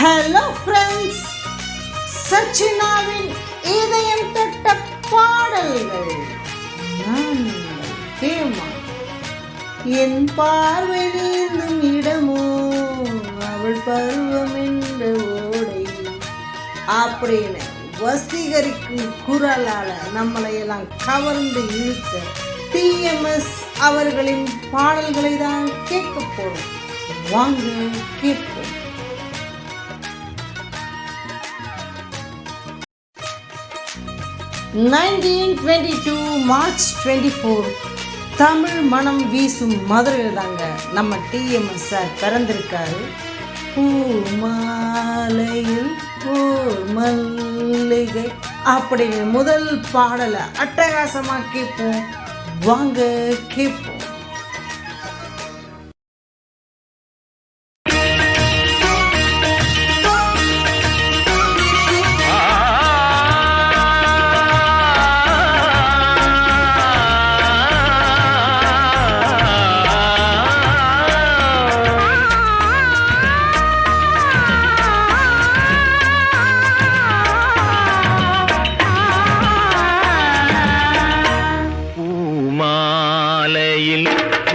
Hello friends, சச்சினாவின் இதயம் தொட்ட பாடல்கள். நான் தேமா என் பார்வை நீந்தும் இடமோ அவள் பருவம் என்ற ஓடை அப்படின்னு வசீகரிக்கும் குரலால நம்மளையெல்லாம் கவர்ந்து இழுத்த டிஎம்எஸ் அவர்களின் பாடல்களை தான் கேட்க போறோம். வாங்க கேட்போம். மார்ச் 24 தமிழ் மனம் வீசும் மதுரையில் தாங்க நம்ம டிஎம்எஸ் சார் பிறந்திருக்காரு. பூமாலையில் ஓர் மல்லிகை அப்படின்னு முதல் பாடலை அட்டகாசமா கேட்போம். வாங்க கேட்போம்.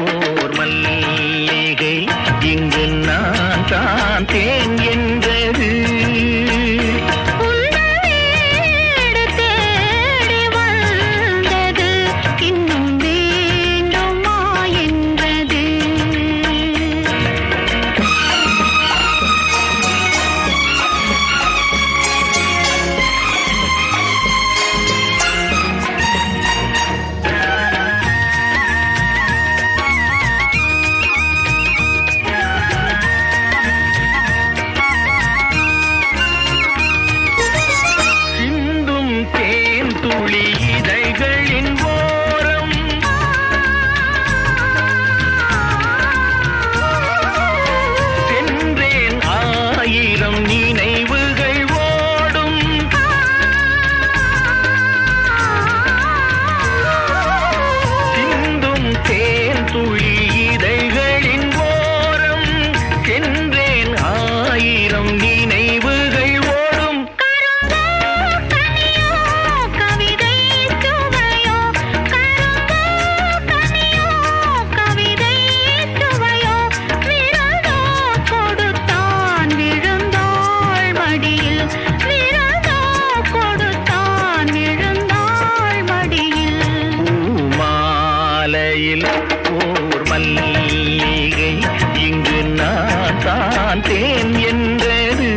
ஓர் மல்லிகை இங்கு நான் தான் தேன் என்றது தேடி வந்தது இன்னும் வேண்டுமா என்றது. ஓர் மல்லிகை இங்கு நான் தான் தேன் என்றது.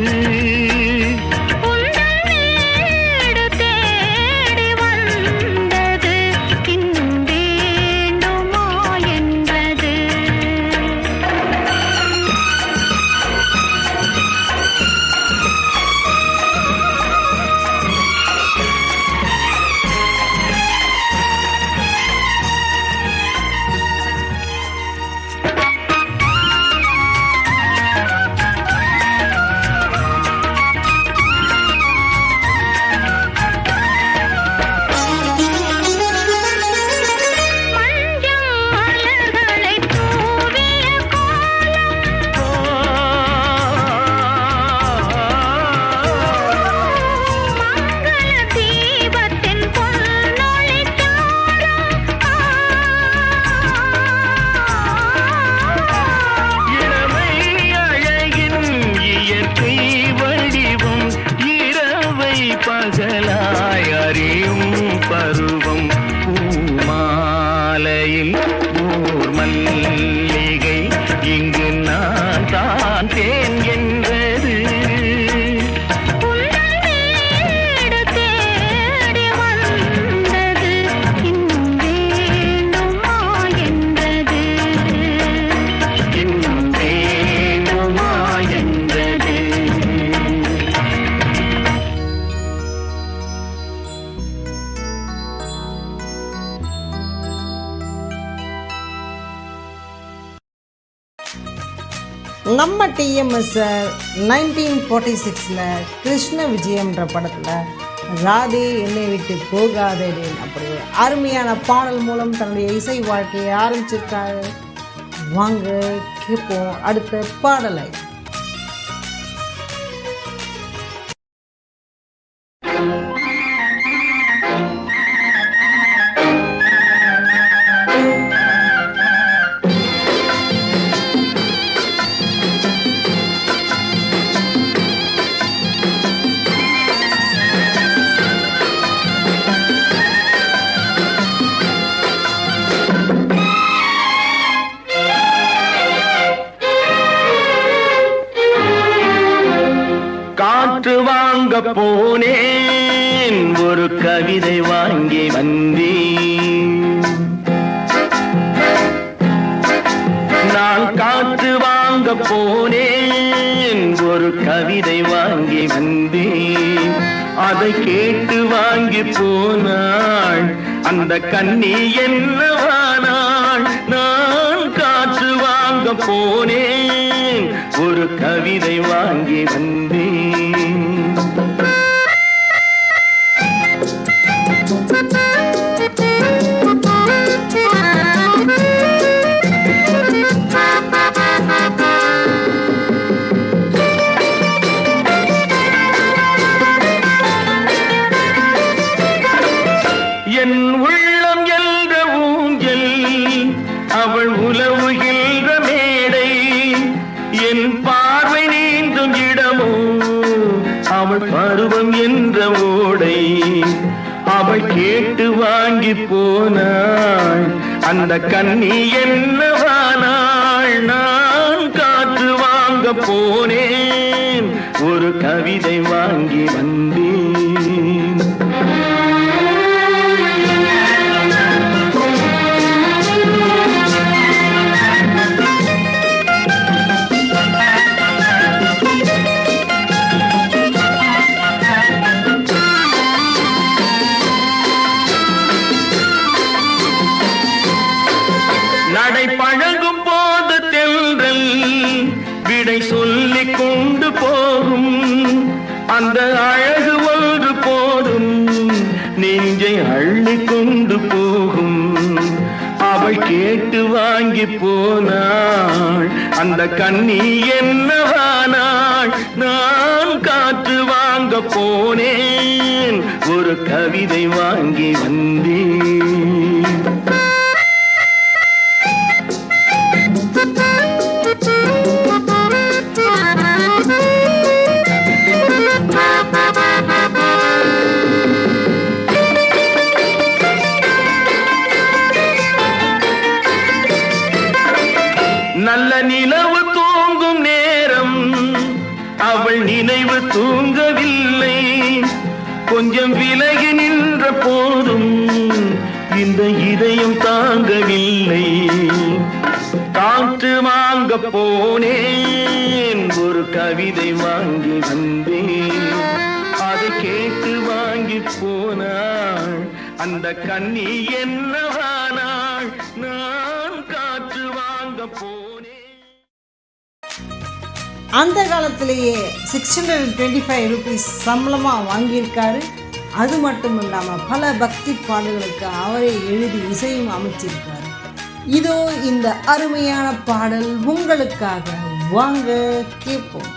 தேடி வந்தது இன்னும் வேண்டுமா என்றது. பகலாய் அறியும் பருவம் பூமாலையில் ஓர் மல்லிகை இங்கு நான் தான் தேன் என்றது. தேடி வந்தது இன்னும் வேண்டுமா என்றது. இன்னும் வேண்டுமா என்றது. நம்ம டிஎம்எஸ் 1946 கிருஷ்ண விஜயம்ன்ற படத்தில் ராதே என்னை விட்டு போகாதேன் அப்படி ஒரு அருமையான பாடல் மூலம் தன்னுடைய இசை வாழ்க்கையை ஆரம்பிச்சிருக்காரு. வாங்க கேட்போம் அடுத்த பாடலை. வாங்க போனேன், ஒரு கவிதை வாங்கி வந்தேன். நான் காற்று வாங்க போனேன், ஒரு கவிதை வாங்கி வந்தேன். அதை கேட்டு வாங்கி போனாள் அந்த கண்ணி என்னவானாள். நான் காற்று வாங்க போனேன், ஒரு கவிதை வாங்கி வந்தேன். என் உள்ளம் என்ற ஊஞ்சல், அவள் உலவுகின்ற மேடை. என் பார்வை நீந்தும் இடமோ, அவள் பருவம் என்ற ஓடை. அவள் கேட்டு வாங்கி போனாள் அந்த கண்ணி என்னவானாள். நான் காற்று வாங்க போனேன், ஒரு கவிதை வாங்கி வந்தேன். நடை பழகும் போது தென்றல் விடை சொல்லிக் கொண்டு போகும். அந்த அழகு ஒன்று போதும், நெஞ்சை அள்ளி கொண்டு போகும். அவள் கேட்டு வாங்கி போனாள் அந்த கண்ணி என்னவானாள். நான் காற்று வாங்க போனேன், ஒரு கவிதை வாங்கி வந்தேன். நல்ல நிலவு தூங்கும் நேரம், அவள் நினைவு தூங்கவில்லை. கொஞ்சம் விலகி நின்ற போதும் இந்த இதயம் தாங்கவில்லை. காற்று வாங்க போனேன், ஒரு கவிதை வாங்கி வந்தேன். அதை கேட்டு வாங்கி போனாள் அந்த கண்ணி என்னவானாள். நான் காற்று வாங்க போனேன். அந்த காலத்திலேயே 625 rupees சம்பளமாக வாங்கியிருக்காரு. அது மட்டும் இல்லாமல் பல பக்தி பாடல்களுக்கு அவரே எழுதி இசையும் அமைச்சிருக்காரு. இதோ இந்த அருமையான பாடல் உங்களுக்காக, வாங்க கேட்போம்.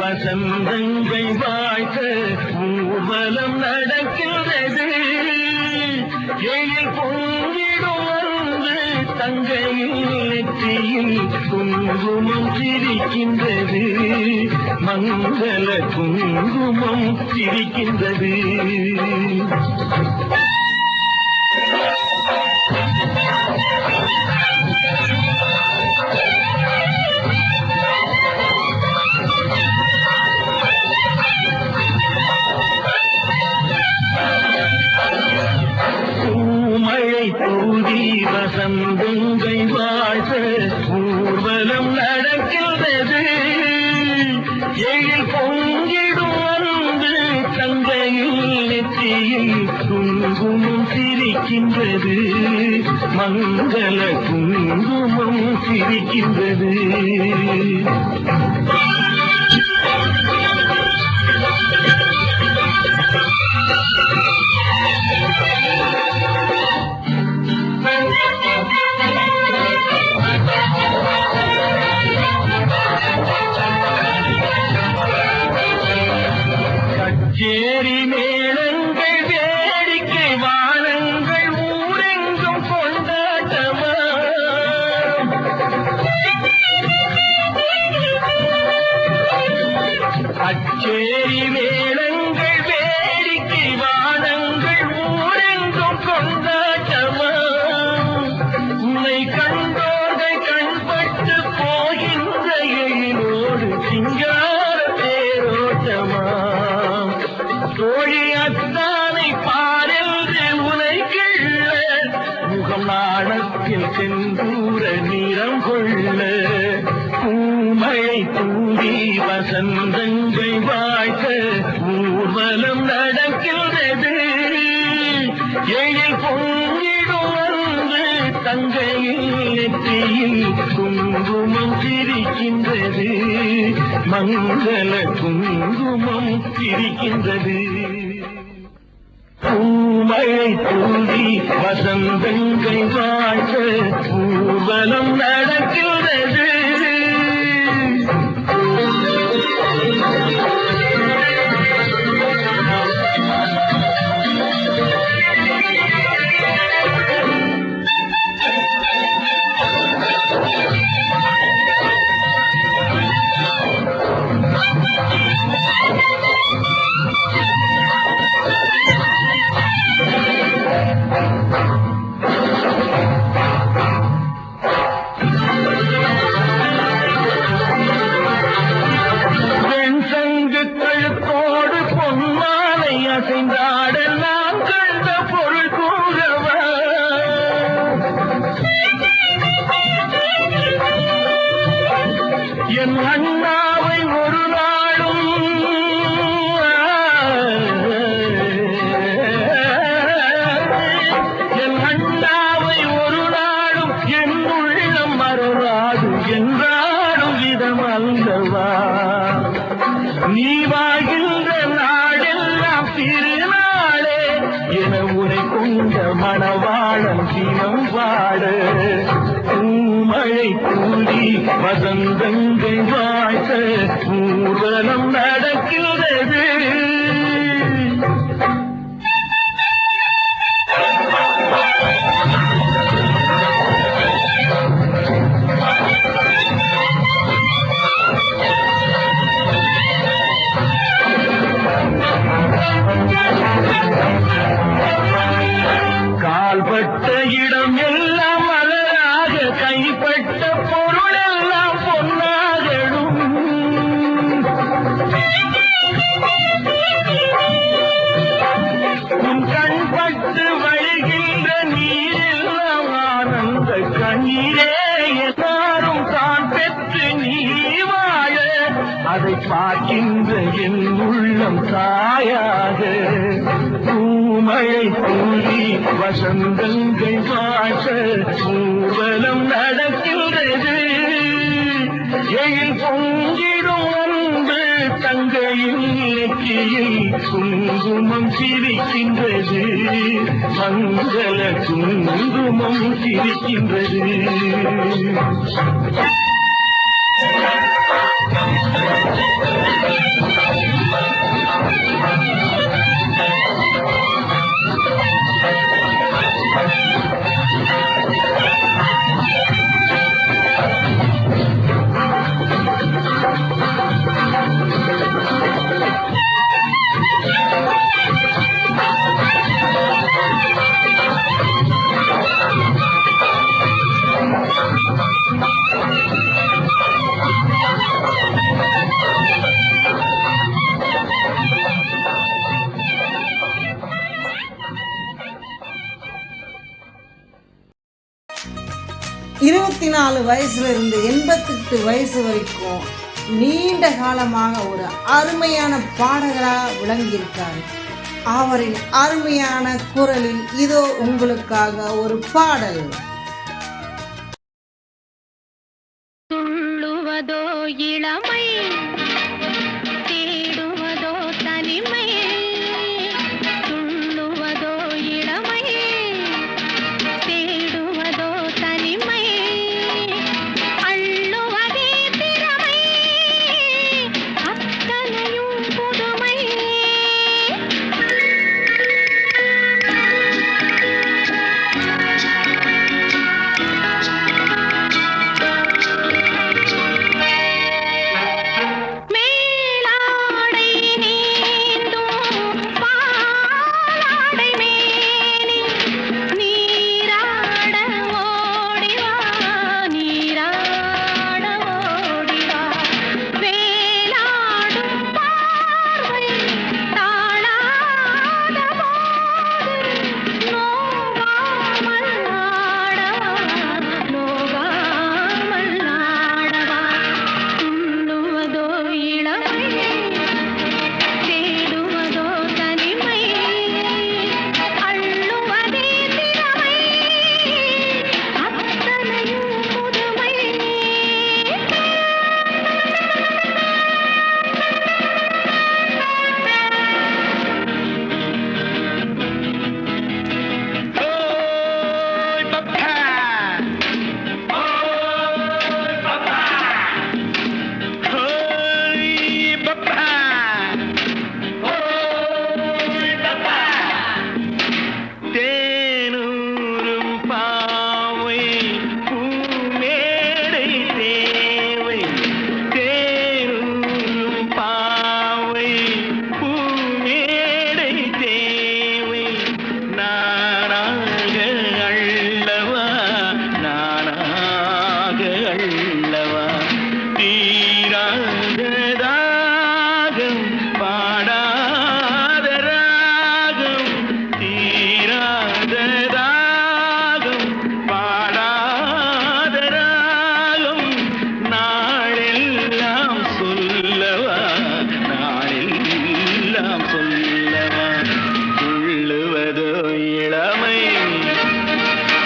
வசந்தங்கள் வாழ்க ஊர்வலம் நடக்கிறது. எழில் பொங்கிடும் வந்து தங்கையில் நெற்றியில் குங்குமம் சிரிக்கின்றது. மங்கள குங்குமம் சிரிக்கின்றது. வசந்தங்கள் வாழ்க ஊர்வலம் நடக்கிறது. எழில் பொங்கிடும் வந்து தங்கையில் நெற்றியில் குங்குமம் சிரிக்கின்றது. மங்கள குங்குமம் சிரிக்கின்றது. கச்சேரி கச்சேரி மேளங்கள் வேடிக்கை வானங்கள் ஊரெங்கும் கொண்டாட்டமா உன்னை கண்டோர்கள் கண்பட்டு போகின்ற எழிலோடு சிங்கார தேரோட்டமா தோழி அத்தானை பாரென்று உனை கிள்ள முகம் நாணத்தில் செந்தூர நிறம் கொள்ள பூமழை தூவி வசந்தங்கள் வாழ்க்க ஊர்வலம் நடக்கின்றது எழில் பொங்கிடும் வந்து தங்கையில் நெற்றியில் குங்குமம் சிரிக்கின்றது மங்கள குங்குமம் சிரிக்கின்றது பூமழை தூவி வசந்தங்கள் வாழ்க்க ஊர்வலம் நடக்கின்றது அசைந்தாடெல்லாம் கண்ட பொருள் கூறவா என் அண்ணாவை ஒரு நாளும் என் அண்ணாவை ஒரு நாளும் என் உள்ளம் மறவாது என்றாடும் விதம் அல்லவா நீ வாழ்கின்ற திருநாளே என உனை கொண்ட மணவாளம் தினம் வாழ பூமழை கூடி வசந்தங்கள் வாழ்த்த ஊர்வலம் நடக்கிறது கால்பட்ட இடம் எல்லாம் மலராக கைப்பட்ட பொருள் எல்லாம் பொன்னாகணும் உன் கண்பட்டு வழிகின்ற நீரெல்லாம் ஆனந்த கண்ணீரே எல்லாரும் தான் பெற்று நீ வாழ அதை பார்க்கின்ற என் உள்ளம் தாயாக பூமழை தூவி வசந்தங்கள் வாழ ஊர்வலம் நடக்கின்றது எழில் பொங்கிடும் அன்பு தங்கையில் நெற்றியில் குங்குமம் சிரிக்கின்றது மங்கள குங்குமம் சிரிக்கின்றது இருபத்தி 4 வயசுல இருந்து 88 வயசு வரைக்கும் நீண்ட காலமாக ஒரு அருமையான பாடகராக விளங்கியிருக்கார். அவரின் அருமையான குரலில் இதோ உங்களுக்காக ஒரு பாடல். துள்ளுவதோ இளமை, தேடுவதோ தனிமை, துள்ளுவதோ இளமை, தேடுவதோ தனிமை, அள்ளுவதே திறமை, அத்தனையும் புதுமை. இளமை தேடுவதோ தனிமை அள்ளுவதே திறமை அத்தனையும் புதுமை ஓய் பப்பா ஓய் பப்பா ஓய் பப்பா ஓய் பப்பா தேனூரும் பாவை பூமேடை தேவை தேனூரும் பாவை பூமேடை தேவை நானாக அள்ளவா நானாக அள்ளவா தீராத ராகம் பாடாத ராகம் தீராத ராகம் பாடாத ராகம் நாளெல்லாம் சொல்லவா நாளெல்லாம் சொல்லவா துள்ளுவதோ இளமை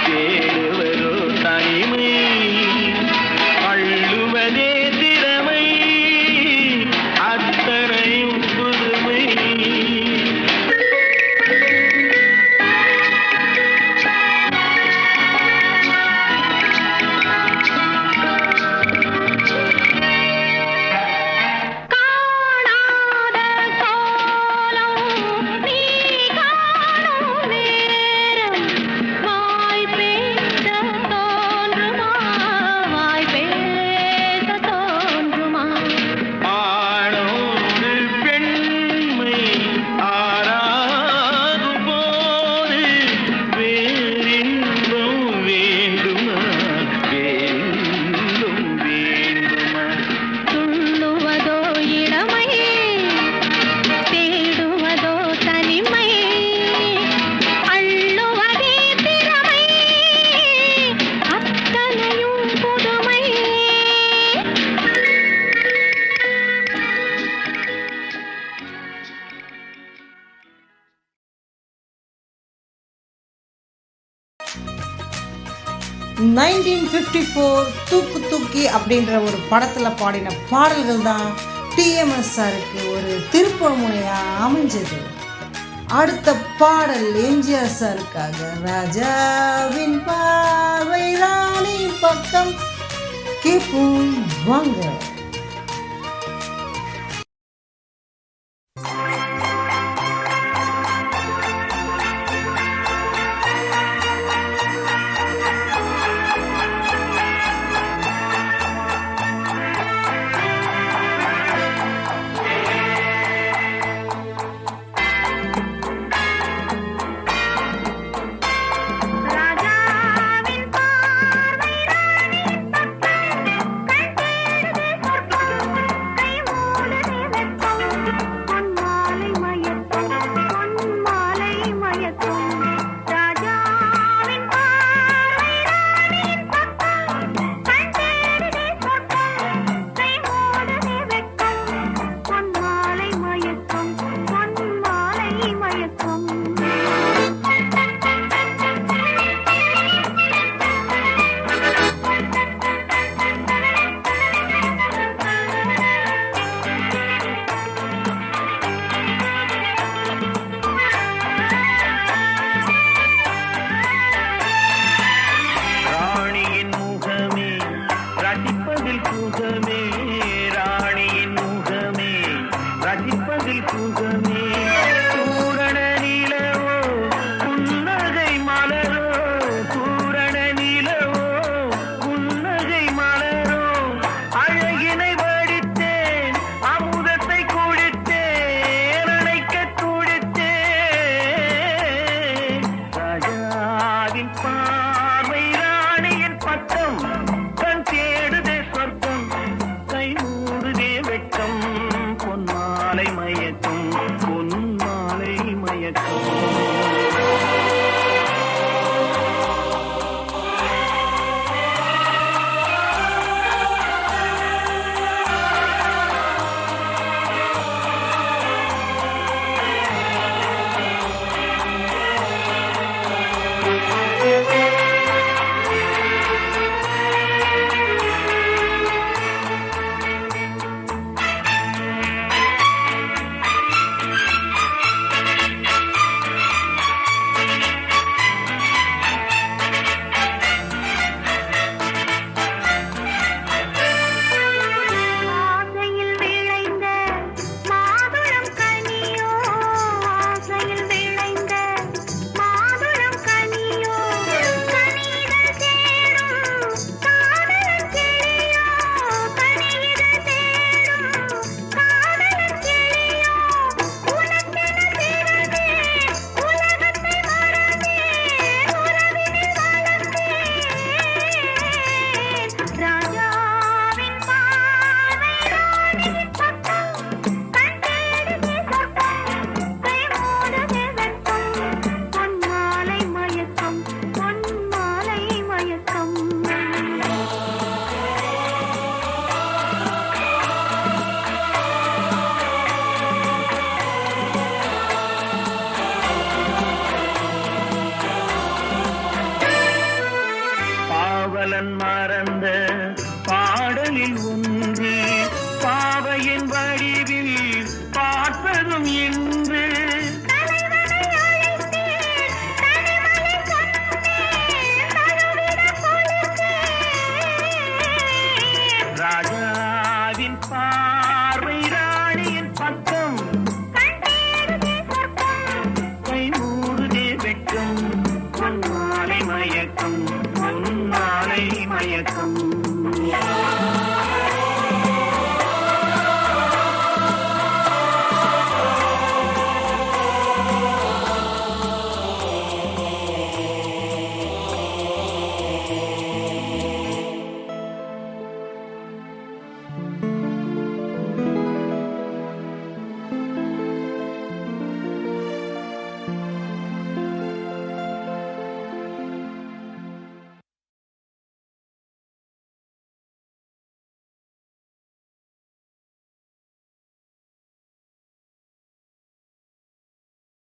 தேடுவதோ தனிமை அள்ளுவதே திறமை அத்தனையும் புதுமை 1954 தூக்கு தூக்கி அப்படின்ற ஒரு படத்தில் பாடின பாடல்கள் தான் டிஎம்எஸ் சாருக்கு ஒரு திருப்புமுனையாக முனையாக அமைஞ்சது. அடுத்த பாடல் எம்ஜிஆர் சாருக்காக ராஜாவின் பார்வை ராணி பக்கம் கேட்போம் வாங்க.